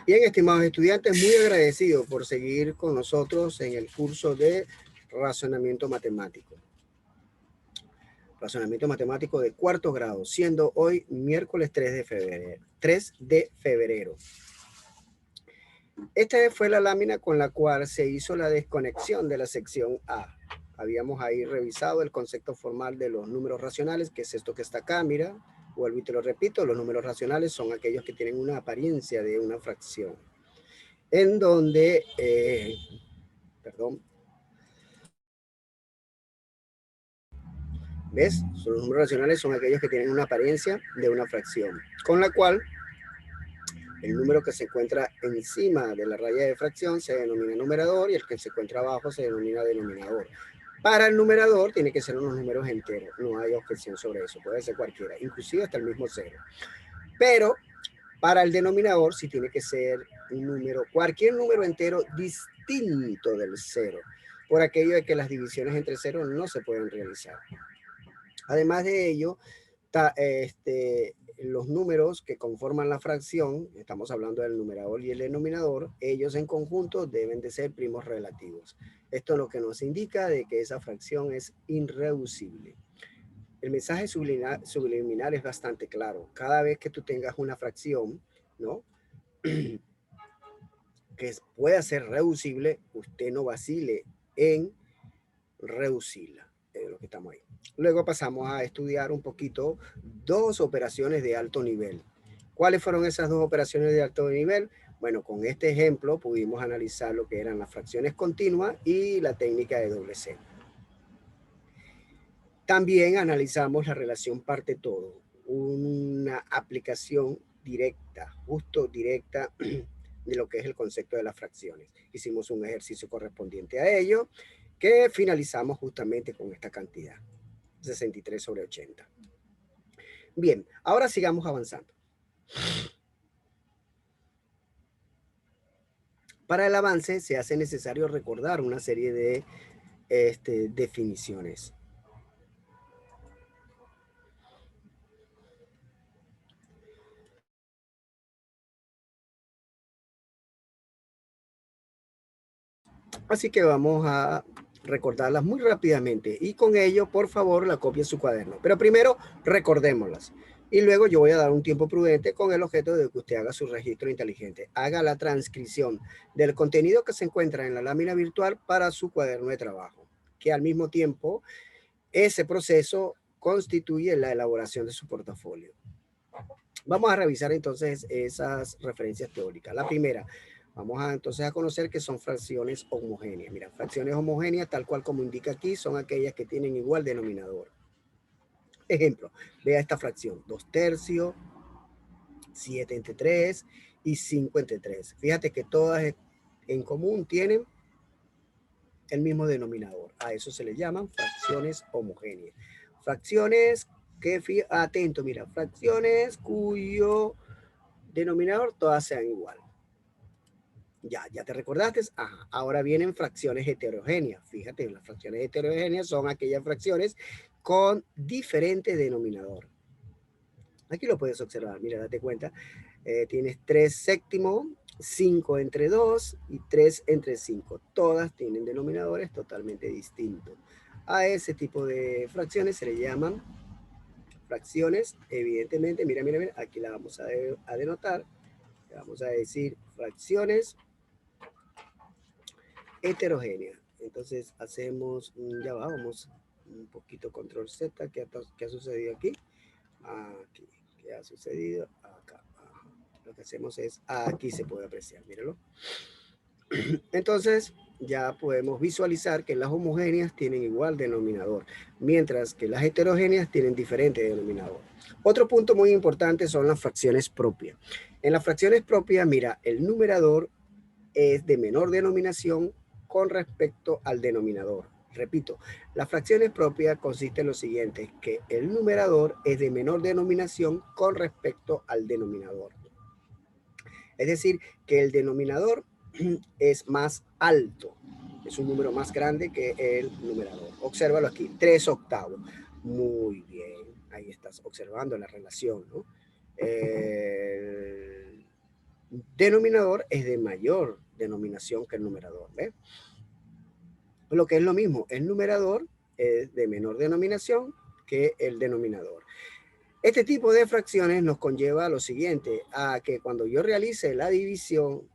Bien, estimados estudiantes, muy agradecido por seguir con nosotros en el curso de razonamiento matemático. Razonamiento matemático de cuarto grado, siendo hoy miércoles 3 de febrero. 3 de febrero. Esta fue la lámina con la cual se hizo la desconexión de la sección A. Habíamos ahí revisado el concepto formal de los números racionales, que es esto que está acá, mira. Vuelvo y te lo repito, los números racionales son aquellos que tienen una apariencia de una fracción. En donde, ¿ves? Los números racionales son aquellos que tienen una apariencia de una fracción, con la cual el número que se encuentra encima de la raya de fracción se denomina numerador y el que se encuentra abajo se denomina denominador. Para el numerador tiene que ser unos números enteros, no hay objeción sobre eso, puede ser cualquiera, inclusive hasta el mismo cero. Pero para el denominador sí tiene que ser un número, cualquier número entero distinto del cero, por aquello de que las divisiones entre cero no se pueden realizar. Además de ello, los números que conforman la fracción, estamos hablando del numerador y el denominador, ellos en conjunto deben de ser primos relativos. Esto es lo que nos indica de que esa fracción es irreducible. El mensaje subliminal es bastante claro. Cada vez que tú tengas una fracción, ¿no? que pueda ser reducible, usted no vacile en reducirla. Lo que estamos ahí. Luego pasamos a estudiar un poquito dos operaciones de alto nivel. ¿Cuáles fueron esas dos operaciones de alto nivel? Bueno, con este ejemplo pudimos analizar lo que eran las fracciones continuas y la técnica de doble C. También analizamos la relación parte-todo, una aplicación directa, justo directa de lo que es el concepto de las fracciones. Hicimos un ejercicio correspondiente a ello que finalizamos justamente con esta cantidad, 63 sobre 80. Bien, ahora sigamos avanzando. Para el avance se hace necesario recordar una serie de definiciones. Así que vamos a recordarlas muy rápidamente y con ello, por favor, la copie en su cuaderno. Pero primero, recordémoslas. Y luego yo voy a dar un tiempo prudente con el objeto de que usted haga su registro inteligente. Haga la transcripción del contenido que se encuentra en la lámina virtual para su cuaderno de trabajo, que al mismo tiempo ese proceso constituye la elaboración de su portafolio. Vamos a revisar entonces esas referencias teóricas. La primera, vamos a entonces a conocer que son fracciones homogéneas. Mira, fracciones homogéneas, tal cual como indica aquí, son aquellas que tienen igual denominador. Ejemplo, vea esta fracción, 2/3, 7/3 y 5/3. Fíjate que todas en común tienen el mismo denominador. A eso se le llaman fracciones homogéneas. Fracciones que, atento, mira, fracciones cuyo denominador todas sean igual. Ya te recordaste. Ajá. Ahora vienen fracciones heterogéneas. Fíjate, las fracciones heterogéneas son aquellas fracciones con diferente denominador. Aquí lo puedes observar, mira, date cuenta. Tienes 3/7, 5/2 y 3/5. Todas tienen denominadores totalmente distintos. A ese tipo de fracciones se le llaman fracciones, evidentemente, mira, aquí la vamos a denotar. Vamos a decir fracciones heterogéneas. Entonces hacemos, ya vamos, un poquito control Z, ¿qué ha sucedido aquí? Aquí, ¿qué ha sucedido? Acá. Lo que hacemos es, aquí se puede apreciar, míralo. Entonces ya podemos visualizar que las homogéneas tienen igual denominador, mientras que las heterogéneas tienen diferente denominador. Otro punto muy importante son las fracciones propias. En las fracciones propias, mira, el numerador es de menor denominación con respecto al denominador. Repito, las fracciones propias consisten en lo siguiente, que el numerador es de menor denominación con respecto al denominador. Es decir, que el denominador es más alto, es un número más grande que el numerador. Obsérvalo aquí, 3/8. Muy bien, ahí estás observando la relación, ¿no? denominador es de mayor denominación que el numerador, ¿ves? Lo que es lo mismo, el numerador es de menor denominación que el denominador. Este tipo de fracciones nos conlleva a lo siguiente, a que cuando yo realice la división,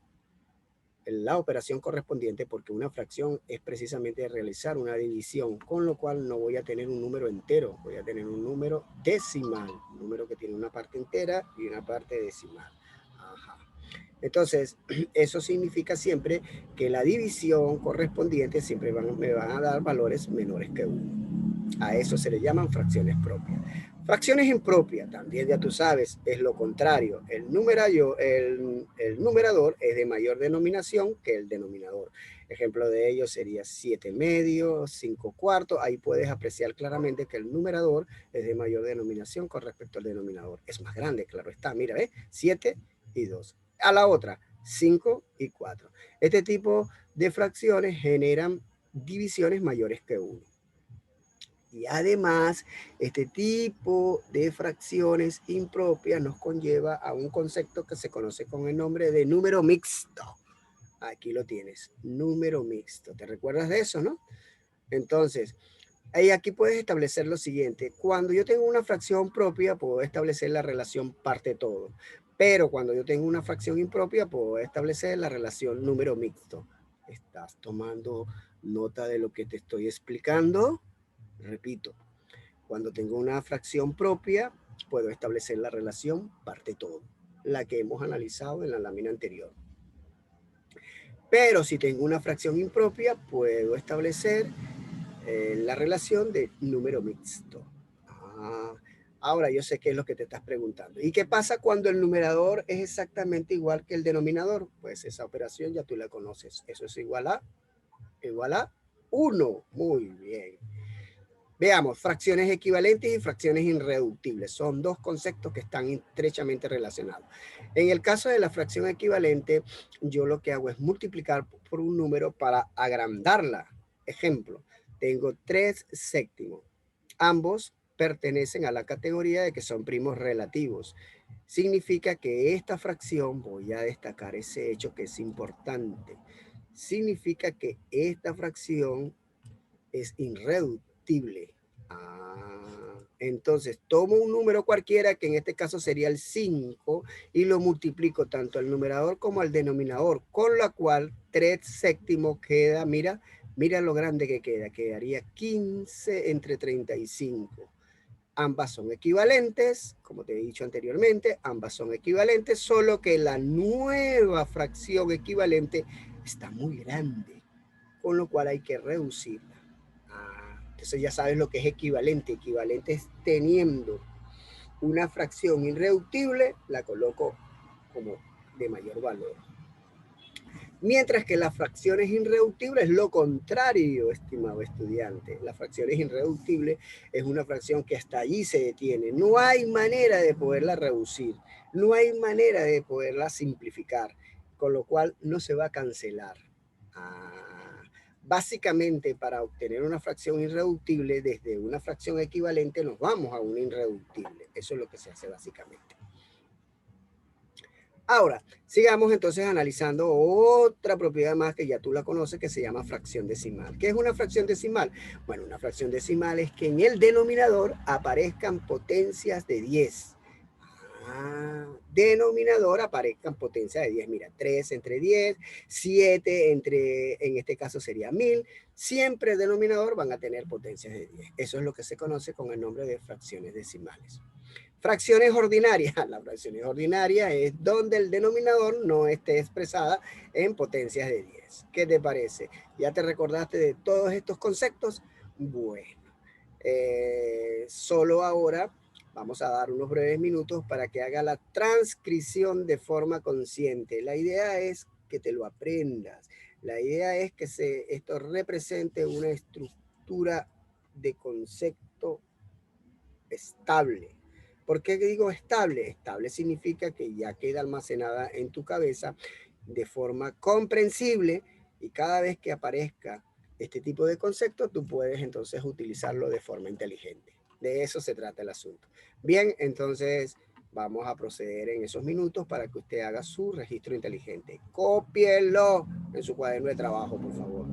la operación correspondiente, porque una fracción es precisamente realizar una división, con lo cual no voy a tener un número entero, voy a tener un número decimal, un número que tiene una parte entera y una parte decimal. Ajá. Entonces, eso significa siempre que la división correspondiente siempre me van a dar valores menores que 1. A eso se le llaman fracciones propias. Fracciones impropias, también ya tú sabes, es lo contrario. El numerador es de mayor denominación que el denominador. Ejemplo de ello sería 7 medios, 5 cuartos. Ahí puedes apreciar claramente que el numerador es de mayor denominación con respecto al denominador. Es más grande, claro está. Mira, ¿ves? 7 y 2. A la otra, 5 y 4. Este tipo de fracciones generan divisiones mayores que 1. Y además, este tipo de fracciones impropias nos conlleva a un concepto que se conoce con el nombre de número mixto. Aquí lo tienes, número mixto. ¿Te recuerdas de eso, no? Entonces, ahí aquí puedes establecer lo siguiente. Cuando yo tengo una fracción propia, puedo establecer la relación parte-todo. Pero cuando yo tengo una fracción impropia, puedo establecer la relación número mixto. ¿Estás tomando nota de lo que te estoy explicando? Repito, cuando tengo una fracción propia, puedo establecer la relación parte-todo, la que hemos analizado en la lámina anterior. Pero si tengo una fracción impropia, puedo establecer la relación de número mixto. Ahora yo sé qué es lo que te estás preguntando. ¿Y qué pasa cuando el numerador es exactamente igual que el denominador? Pues esa operación ya tú la conoces. Eso es igual a 1. Muy bien. Veamos, fracciones equivalentes y fracciones irreductibles. Son dos conceptos que están estrechamente relacionados. En el caso de la fracción equivalente, yo lo que hago es multiplicar por un número para agrandarla. Ejemplo, tengo 3 séptimos. Ambos pertenecen a la categoría de que son primos relativos. Significa que esta fracción, voy a destacar ese hecho que es importante, significa que esta fracción es irreductible. Entonces tomo un número cualquiera, que en este caso sería el 5, y lo multiplico tanto al numerador como al denominador, con la cual 3 séptimos queda, mira lo grande que queda, quedaría 15 entre 35. Ambas son equivalentes, como te he dicho anteriormente, ambas son equivalentes, solo que la nueva fracción equivalente está muy grande, con lo cual hay que reducirla. Entonces ya sabes lo que es equivalente. Equivalente es teniendo una fracción irreductible, la coloco como de mayor valor. Mientras que las fracciones irreductibles es lo contrario, estimado estudiante. Las fracciones irreductibles es una fracción que hasta allí se detiene. No hay manera de poderla reducir, no hay manera de poderla simplificar, con lo cual no se va a cancelar. Básicamente, para obtener una fracción irreductible, desde una fracción equivalente nos vamos a una irreductible. Eso es lo que se hace básicamente. Ahora, sigamos entonces analizando otra propiedad más que ya tú la conoces, que se llama fracción decimal. ¿Qué es una fracción decimal? Bueno, una fracción decimal es que en el denominador aparezcan potencias de 10. Denominador aparezcan potencias de 10. Mira, 3 entre 10, 7 entre, en este caso sería 1000. Siempre el denominador van a tener potencias de 10. Eso es lo que se conoce con el nombre de fracciones decimales. Fracciones ordinarias. La fracciones ordinarias es donde el denominador no esté expresada en potencias de 10. ¿Qué te parece? ¿Ya te recordaste de todos estos conceptos? Bueno, solo ahora vamos a dar unos breves minutos para que haga la transcripción de forma consciente. La idea es que te lo aprendas. La idea es que esto represente una estructura de concepto estable. ¿Por qué digo estable? Estable significa que ya queda almacenada en tu cabeza de forma comprensible, y cada vez que aparezca este tipo de concepto, tú puedes entonces utilizarlo de forma inteligente. De eso se trata el asunto. Bien, entonces Vamos a proceder en esos minutos para que usted haga su registro inteligente. Cópielo en su cuaderno de trabajo, por favor.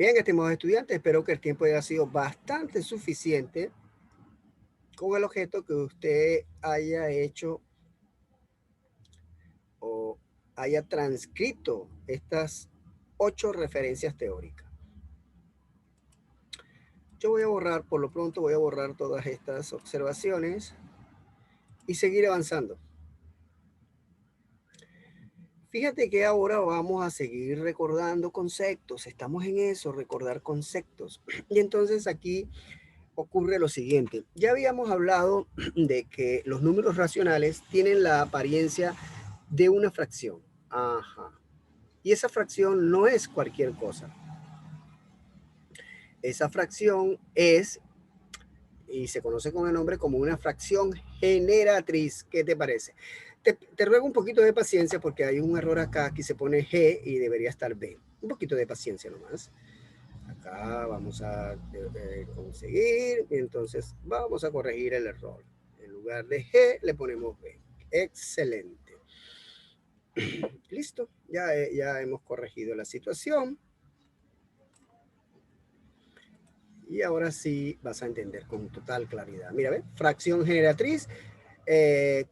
Bien, estimados estudiantes, espero que el tiempo haya sido bastante suficiente con el objeto que usted haya hecho o haya transcrito estas 8 referencias teóricas. Yo voy a borrar, por lo pronto voy a borrar todas estas observaciones y seguir avanzando. Fíjate que ahora vamos a seguir recordando conceptos, estamos en eso, recordar conceptos. Y entonces aquí ocurre lo siguiente. Ya habíamos hablado de que los números racionales tienen la apariencia de una fracción. Ajá. Y esa fracción no es cualquier cosa. Esa fracción es, y se conoce con el nombre como una fracción generatriz. ¿Qué te parece? Te ruego un poquito de paciencia porque hay un error acá. Aquí se pone G y debería estar B. Un poquito de paciencia nomás. Acá vamos a conseguir, y entonces vamos a corregir el error. En lugar de G le ponemos B. Excelente. Listo, ya hemos corregido la situación. Y ahora sí vas a entender con total claridad. Mira, ¿ves? Fracción generatriz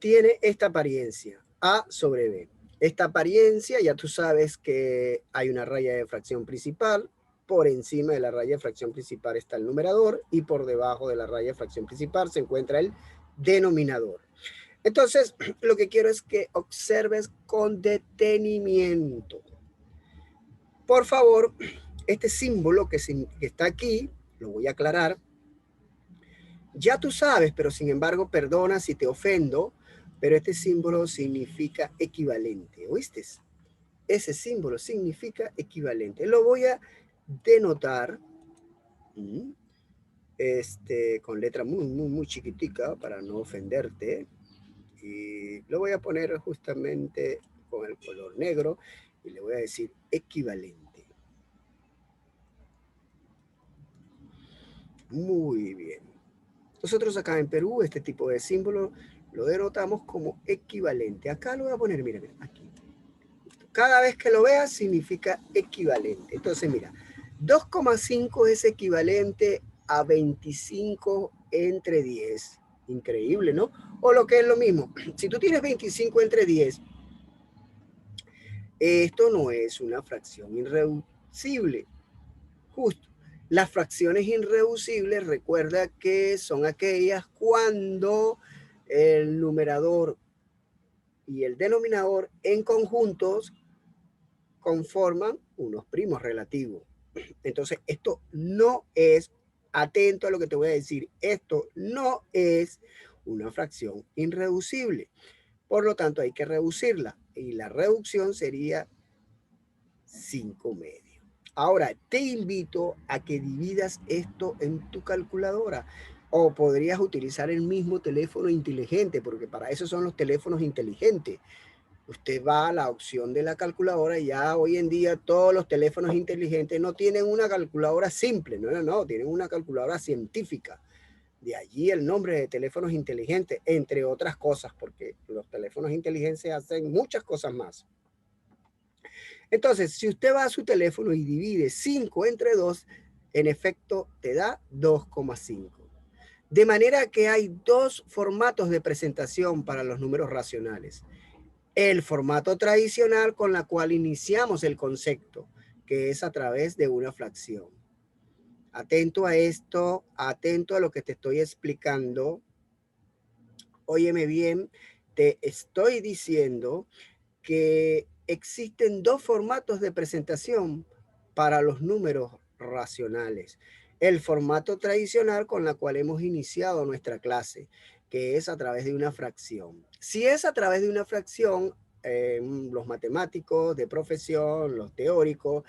tiene esta apariencia, A sobre B. Esta apariencia, ya tú sabes que hay una raya de fracción principal, por encima de la raya de fracción principal está el numerador y por debajo de la raya de fracción principal se encuentra el denominador. Entonces, lo que quiero es que observes con detenimiento. Por favor, este símbolo que está aquí, lo voy a aclarar. Ya tú sabes, pero sin embargo, perdona si te ofendo, pero este símbolo significa equivalente, ¿oíste? Ese símbolo significa equivalente. Lo voy a denotar con letra muy chiquitica para no ofenderte. Y lo voy a poner justamente con el color negro y le voy a decir equivalente. Muy bien. Nosotros acá en Perú este tipo de símbolo lo denotamos como equivalente. Acá lo voy a poner, mira, aquí. Cada vez que lo veas significa equivalente. Entonces, mira, 2,5 es equivalente a 25 entre 10. Increíble, ¿no? O lo que es lo mismo, si tú tienes 25 entre 10, esto no es una fracción irreducible. Justo. Las fracciones irreducibles, recuerda que son aquellas cuando el numerador y el denominador en conjuntos conforman unos primos relativos. Entonces, esto no es, atento a lo que te voy a decir, esto no es una fracción irreducible. Por lo tanto, hay que reducirla. Y la reducción sería 5 medios. Ahora, te invito a que dividas esto en tu calculadora. O podrías utilizar el mismo teléfono inteligente, porque para eso son los teléfonos inteligentes. Usted va a la opción de la calculadora y ya hoy en día todos los teléfonos inteligentes no tienen una calculadora simple, no, tienen una calculadora científica. De allí el nombre de teléfonos inteligentes, entre otras cosas, porque los teléfonos inteligentes hacen muchas cosas más. Entonces, si usted va a su teléfono y divide 5 entre 2, en efecto te da 2,5. De manera que hay dos formatos de presentación para los números racionales. El formato tradicional con la cual iniciamos el concepto, que es a través de una fracción. Atento a esto, atento a lo que te estoy explicando. Óyeme bien, te estoy diciendo que existen dos formatos de presentación para los números racionales. El formato tradicional con la cual hemos iniciado nuestra clase, que es a través de una fracción. Si es a través de una fracción, los matemáticos de profesión, los teóricos,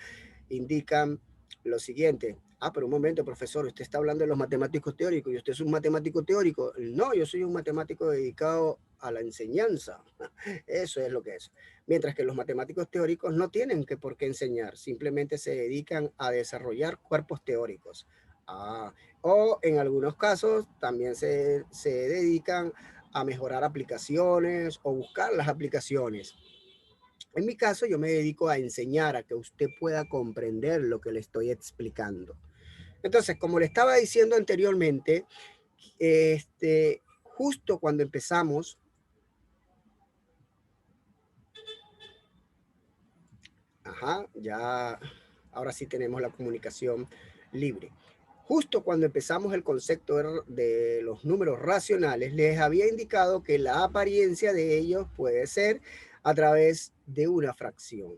indican lo siguiente. Ah, pero un momento, profesor, usted está hablando de los matemáticos teóricos y usted es un matemático teórico. No, yo soy un matemático dedicado a la enseñanza. Eso es lo que es. Mientras que los matemáticos teóricos no tienen por qué enseñar, simplemente se dedican a desarrollar cuerpos teóricos. O en algunos casos también se dedican a mejorar aplicaciones o buscar las aplicaciones. En mi caso, yo me dedico a enseñar, a que usted pueda comprender lo que le estoy explicando. Entonces, como le estaba diciendo anteriormente, justo cuando empezamos, ya ahora sí tenemos la comunicación libre. Justo cuando empezamos el concepto de los números racionales, les había indicado que la apariencia de ellos puede ser a través de una fracción.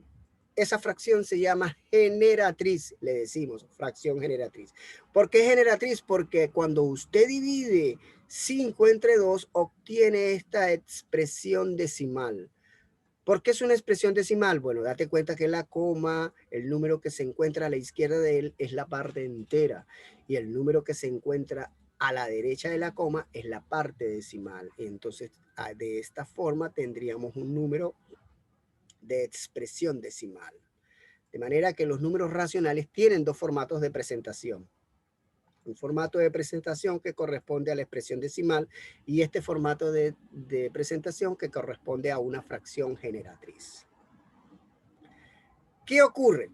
Esa fracción se llama generatriz, le decimos, fracción generatriz. ¿Por qué generatriz? Porque cuando usted divide 5 entre 2, obtiene esta expresión decimal. ¿Por qué es una expresión decimal? Bueno, date cuenta que la coma, el número que se encuentra a la izquierda de él es la parte entera y el número que se encuentra a la derecha de la coma es la parte decimal. Entonces, de esta forma tendríamos un número de expresión decimal. De manera que los números racionales tienen dos formatos de presentación. Un formato de presentación que corresponde a la expresión decimal y este formato de presentación que corresponde a una fracción generatriz. ¿Qué ocurre?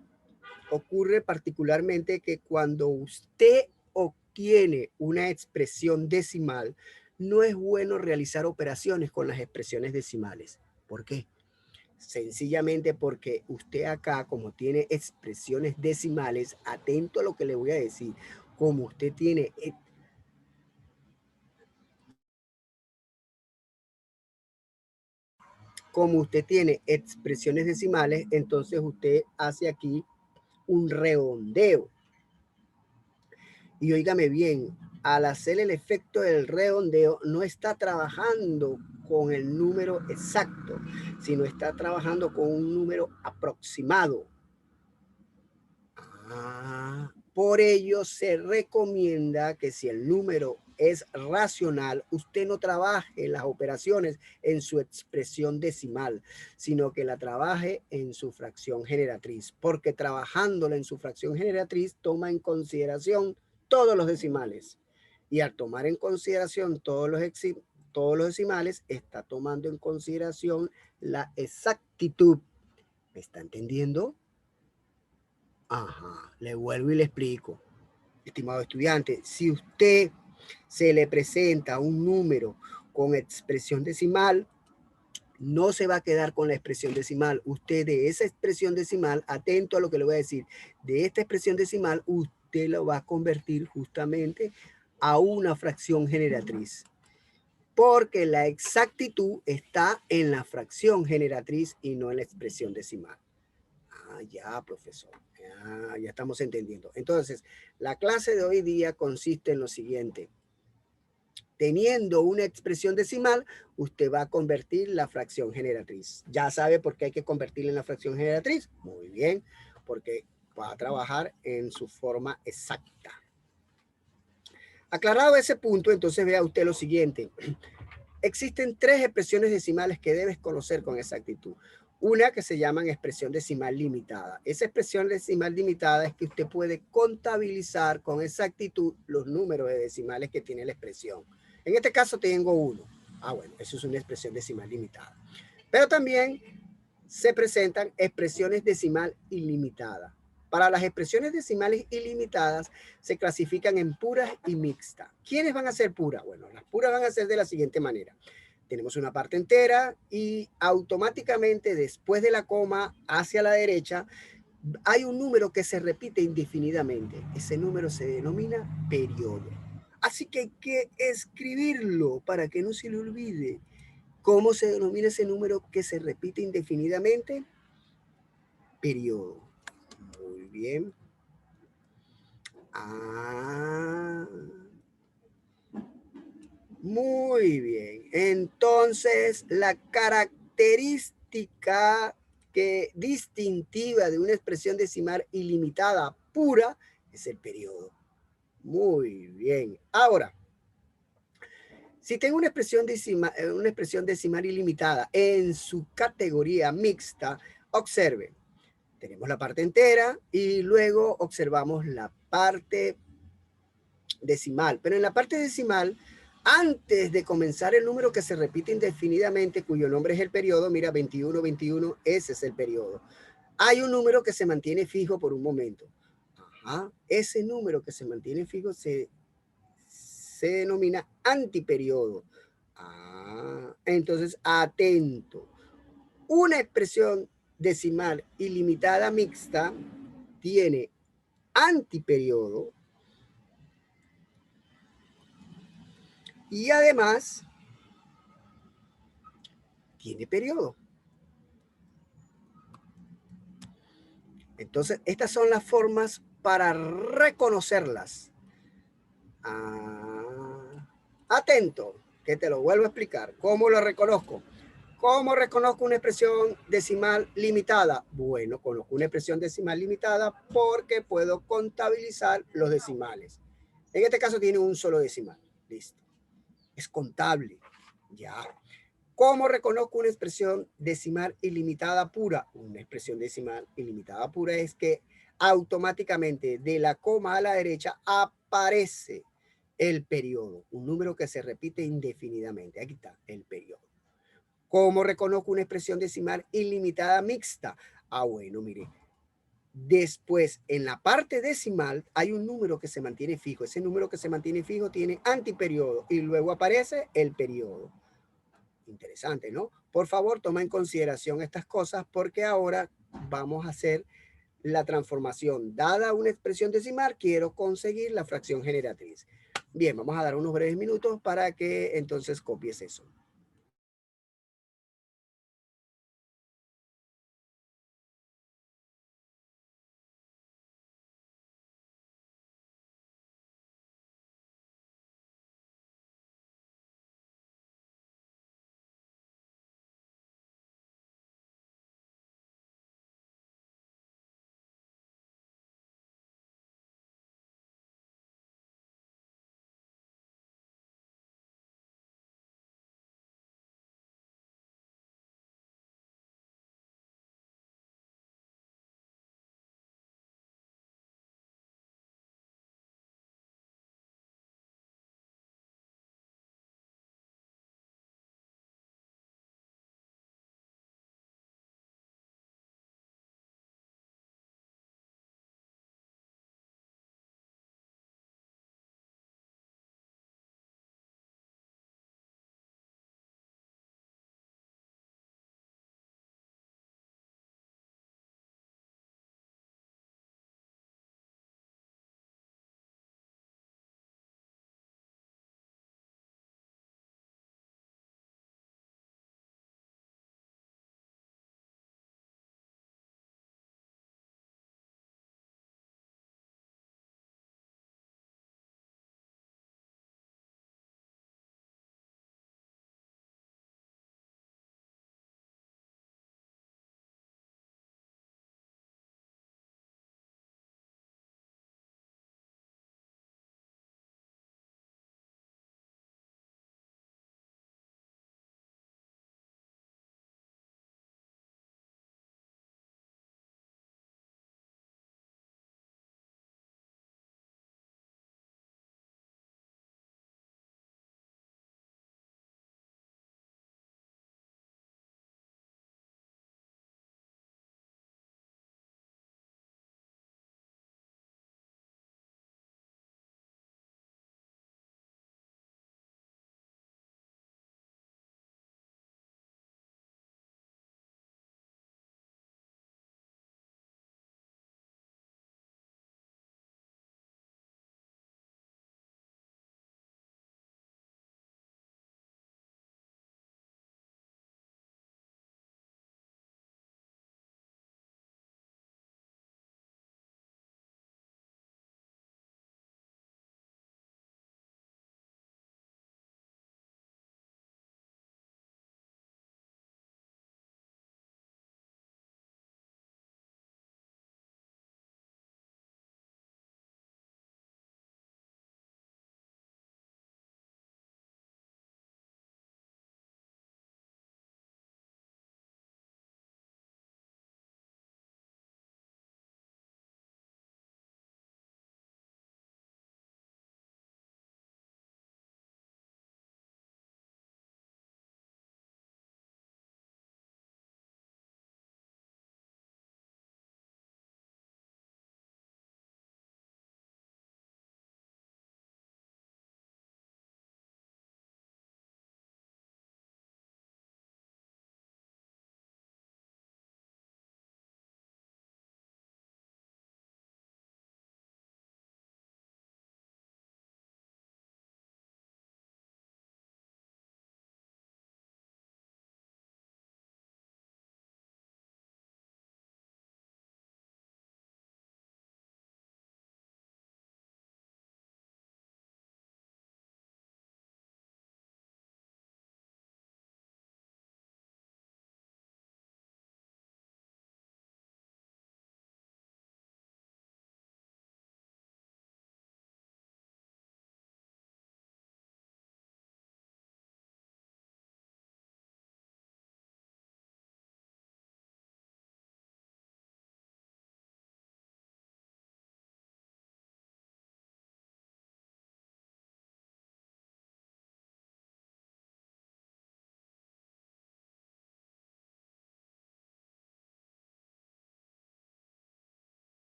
Ocurre particularmente que cuando usted obtiene una expresión decimal, no es bueno realizar operaciones con las expresiones decimales. ¿Por qué? Sencillamente porque usted acá, como tiene expresiones decimales, atento a lo que le voy a decir, como usted tiene expresiones decimales, entonces usted hace aquí un redondeo. Y óigame bien, al hacer el efecto del redondeo, no está trabajando con el número exacto, sino está trabajando con un número aproximado. Por ello se recomienda que si el número es racional, usted no trabaje las operaciones en su expresión decimal, sino que la trabaje en su fracción generatriz, porque trabajándola en su fracción generatriz toma en consideración todos los decimales. Y al tomar en consideración todos los decimales, está tomando en consideración la exactitud. ¿Me está entendiendo? Ajá, le vuelvo y le explico. Estimado estudiante, si usted se le presenta un número con expresión decimal, no se va a quedar con la expresión decimal. Usted de esa expresión decimal, atento a lo que le voy a decir, de esta expresión decimal, usted lo va a convertir justamente a una fracción generatriz. Porque la exactitud está en la fracción generatriz y no en la expresión decimal. Ya, profesor. Ya estamos entendiendo. Entonces, la clase de hoy día consiste en lo siguiente. Teniendo una expresión decimal, usted va a convertir la fracción generatriz. ¿Ya sabe por qué hay que convertirla en la fracción generatriz? Muy bien, porque va a trabajar en su forma exacta. Aclarado ese punto, entonces vea usted lo siguiente. Existen tres expresiones decimales que debes conocer con exactitud. Una que se llama expresión decimal limitada. Esa expresión decimal limitada es que usted puede contabilizar con exactitud los números de decimales que tiene la expresión. En este caso tengo uno. Bueno, eso es una expresión decimal limitada. Pero también se presentan expresiones decimal ilimitadas. Para las expresiones decimales ilimitadas se clasifican en puras y mixtas. ¿Quiénes van a ser puras? Bueno, las puras van a ser de la siguiente manera. Tenemos una parte entera y automáticamente después de la coma hacia la derecha hay un número que se repite indefinidamente. Ese número se denomina periodo. Así que hay que escribirlo para que no se le olvide. ¿Cómo se denomina ese número que se repite indefinidamente? Periodo. Muy bien. Muy bien. Entonces, la característica distintiva de una expresión decimal ilimitada pura es el periodo. Muy bien. Ahora, si tengo una expresión decimal ilimitada en su categoría mixta, observe. Tenemos la parte entera y luego observamos la parte decimal. Pero en la parte decimal antes de comenzar el número que se repite indefinidamente, cuyo nombre es el periodo, mira, 21, 21, ese es el periodo. Hay un número que se mantiene fijo por un momento. Ajá, ese número que se mantiene fijo se denomina antiperiodo. Ah, entonces, atento. Una expresión decimal ilimitada mixta tiene antiperiodo y además tiene periodo. Entonces, estas son las formas para reconocerlas. Ah, atento, que te lo vuelvo a explicar. ¿Cómo lo reconozco? ¿Cómo reconozco una expresión decimal limitada? Bueno, conozco una expresión decimal limitada porque puedo contabilizar los decimales. En este caso tiene un solo decimal. Listo. Es contable. Ya. ¿Cómo reconozco una expresión decimal ilimitada pura? Una expresión decimal ilimitada pura es que automáticamente de la coma a la derecha aparece el periodo, un número que se repite indefinidamente. Aquí está el periodo. ¿Cómo reconozco una expresión decimal ilimitada mixta? Ah, bueno, mire. Después, en la parte decimal, hay un número que se mantiene fijo. Ese número que se mantiene fijo tiene antiperiodo y luego aparece el periodo. Interesante, ¿no? Por favor, toma en consideración estas cosas porque ahora vamos a hacer la transformación. Dada una expresión decimal, quiero conseguir la fracción generatriz. Bien, vamos a dar unos breves minutos para que entonces copies eso.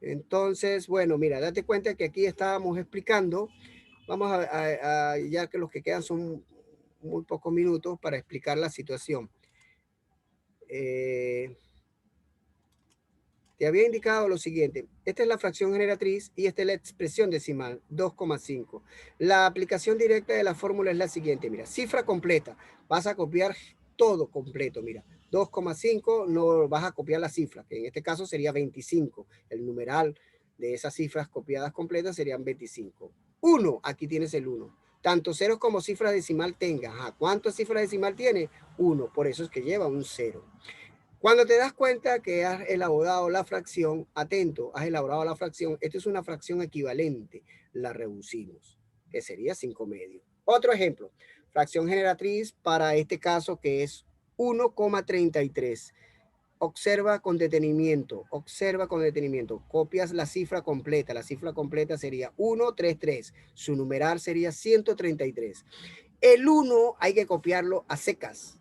Entonces, bueno, mira, date cuenta que aquí estábamos explicando, vamos ya que los que quedan son muy pocos minutos para explicar la situación. Te había indicado lo siguiente, esta es la fracción generatriz y esta es la expresión decimal, 2,5. La aplicación directa de la fórmula es la siguiente, mira, cifra completa, vas a copiar todo completo, mira, 2,5 no vas a copiar la cifra, que en este caso sería 25, el numeral de esas cifras copiadas completas serían 25. 1, aquí tienes el 1. Tanto ceros como cifra decimal tenga. Ajá, ¿cuántas cifras decimal tiene? 1, por eso es que lleva un 0. Cuando te das cuenta que has elaborado la fracción, atento, has elaborado la fracción, esto es una fracción equivalente, la reducimos, que sería 5 medios. Otro ejemplo, fracción generatriz para este caso que es 1,33. Observa con detenimiento, copias la cifra completa sería 133, su numeral sería 133. El 1 hay que copiarlo a secas,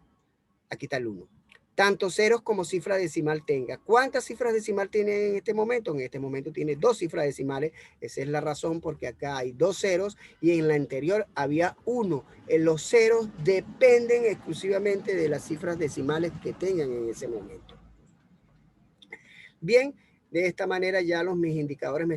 aquí está el 1. Tanto ceros como cifra decimal tenga. ¿Cuántas cifras decimal tiene en este momento? En este momento tiene 2 cifras decimales. Esa es la razón porque acá hay 2 ceros y en la anterior había 1. Los ceros dependen exclusivamente de las cifras decimales que tengan en ese momento. Bien, de esta manera ya mis indicadores me